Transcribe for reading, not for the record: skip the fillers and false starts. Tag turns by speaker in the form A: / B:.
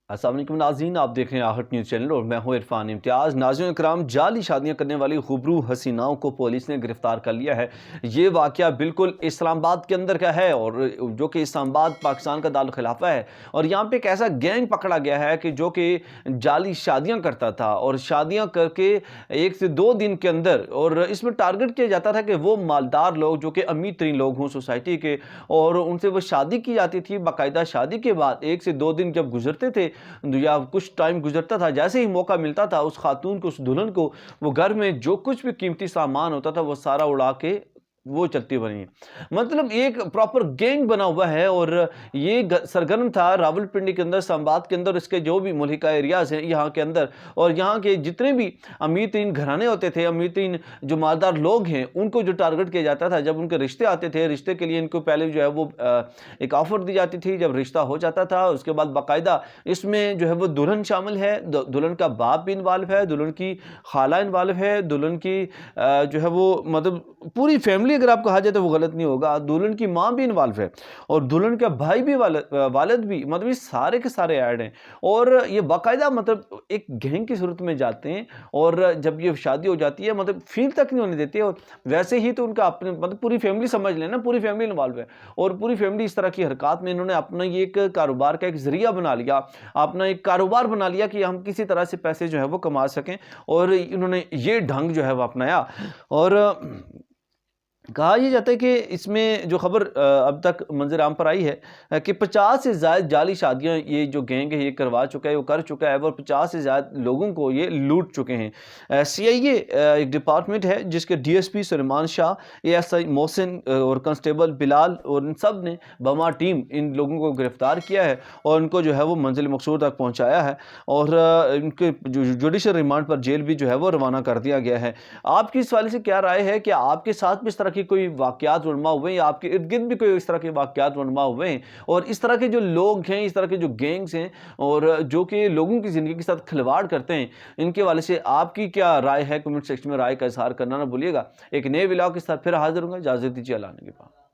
A: السلام علیکم ناظرین، آپ دیکھ رہے ہیں آہٹ نیوز چینل اور میں ہوں عرفان امتیاز۔ ناظرین اکرام، جعلی شادیاں کرنے والی غبرو حسیناؤں کو پولیس نے گرفتار کر لیا ہے۔ یہ واقعہ بالکل اسلام آباد کے اندر کا ہے، اور جو کہ اسلام آباد پاکستان کا دارالخلافہ ہے، اور یہاں پہ ایک ایسا گینگ پکڑا گیا ہے کہ جو کہ جعلی شادیاں کرتا تھا، اور شادیاں کر کے 1 سے 2 دن کے اندر، اور اس میں ٹارگٹ کیا جاتا تھا کہ وہ مالدار لوگ جو کہ امیر ترین لوگ ہوں سوسائٹی کے، اور ان سے وہ شادی کی جاتی تھی۔ باقاعدہ شادی کے بعد 1 سے 2 دن جب گزرتے تھے یا کچھ ٹائم گزرتا تھا، جیسے ہی موقع ملتا تھا اس خاتون کو، اس دلہن کو، وہ گھر میں جو کچھ بھی قیمتی سامان ہوتا تھا وہ سارا اڑا کے وہ چلتی بنی۔ مطلب ایک پراپر گینگ بنا ہوا ہے، اور یہ سرگرم تھا راولپنڈی کے اندر، اسلام آباد کے اندر، اس کے جو بھی ملحقہ ایریاز ہیں یہاں کے اندر، اور یہاں کے جتنے بھی امیر ترین گھرانے ہوتے تھے، امیر ترین جو مالدار لوگ ہیں، ان کو جو ٹارگٹ کیا جاتا تھا۔ جب ان کے رشتے آتے تھے، رشتے کے لیے ان کو پہلے جو ہے وہ ایک آفر دی جاتی تھی۔ جب رشتہ ہو جاتا تھا اس کے بعد باقاعدہ اس میں جو ہے وہ دلہن شامل ہے، دلہن کا باپ بھی انوالو ہے، دلہن کی خالہ انوالو ہے، دلہن کی جو ہے وہ مطلب پوری فیملی، اگر آپ کہا جائے تو وہ غلط نہیں ہوگا، دلہن کی ماں بھی انوالو ہے، اور دلہن کا بھائی بھی، والد بھی، مطلب یہ سارے کے سارے ایڈ ہیں، اور یہ باقاعدہ مطلب ایک گینگ کی صورت میں جاتے ہیں، اور جب یہ شادی ہو جاتی ہے مطلب فیل تک نہیں ہونے دیتے، اور ویسے ہی تو ان کا اپنے مطلب پوری فیملی سمجھ لیں نا، پوری فیملی انوالو ہے، اور پوری فیملی اس طرح کی حرکات میں انہوں نے اپنا یہ ایک کاروبار کا ایک ذریعہ بنا لیا، اپنا ایک کاروبار بنا لیا کہ ہم کسی طرح سے پیسے جو ہے وہ کما سکیں، اور انہوں نے یہ ڈھنگ جو ہے وہ اپنایا۔ اور کہا یہ جاتا ہے کہ اس میں جو خبر اب تک منظر عام پر آئی ہے کہ 50 سے زائد جعلی شادیاں یہ جو گینگ ہے یہ کروا چکا ہے، وہ کر چکا ہے، اور 50 سے زائد لوگوں کو یہ لوٹ چکے ہیں۔ سی آئی اے ایک ڈپارٹمنٹ ہے جس کے D S P Sulaiman Shah, A S I Mohsin اور کنسٹیبل بلال، اور ان سب نے بما ٹیم ان لوگوں کو گرفتار کیا ہے، اور ان کو جو ہے وہ منزل مقصود تک پہنچایا ہے، اور ان کے جوڈیشل ریمانڈ پر جیل بھی جو ہے وہ روانہ کر دیا گیا ہے۔ آپ کی اس حوالے سے کیا رائے ہے کہ آپ کے ساتھ بھی اس طرح کی کوئی واقعات رونما ہوئے ہیں، یا آپ کے ارد گرد بھی کوئی اس طرح کے واقعات رونما ہوئے ہیں، اور اس طرح کے جو لوگ ہیں، اس طرح کے جو گینگز ہیں، اور جو کہ لوگوں کی زندگی کے ساتھ کھلواڑ کرتے ہیں، ان کے حوالے سے آپ کی کیا رائے ہے؟ کمنٹ سیکشن میں رائے کا اظہار کرنا نہ بھولیے گا۔ ایک نئے ولاگ کے ساتھ پھر حاضر ہوں گا، اجازت دیجیے، اللہ نے کے پاس۔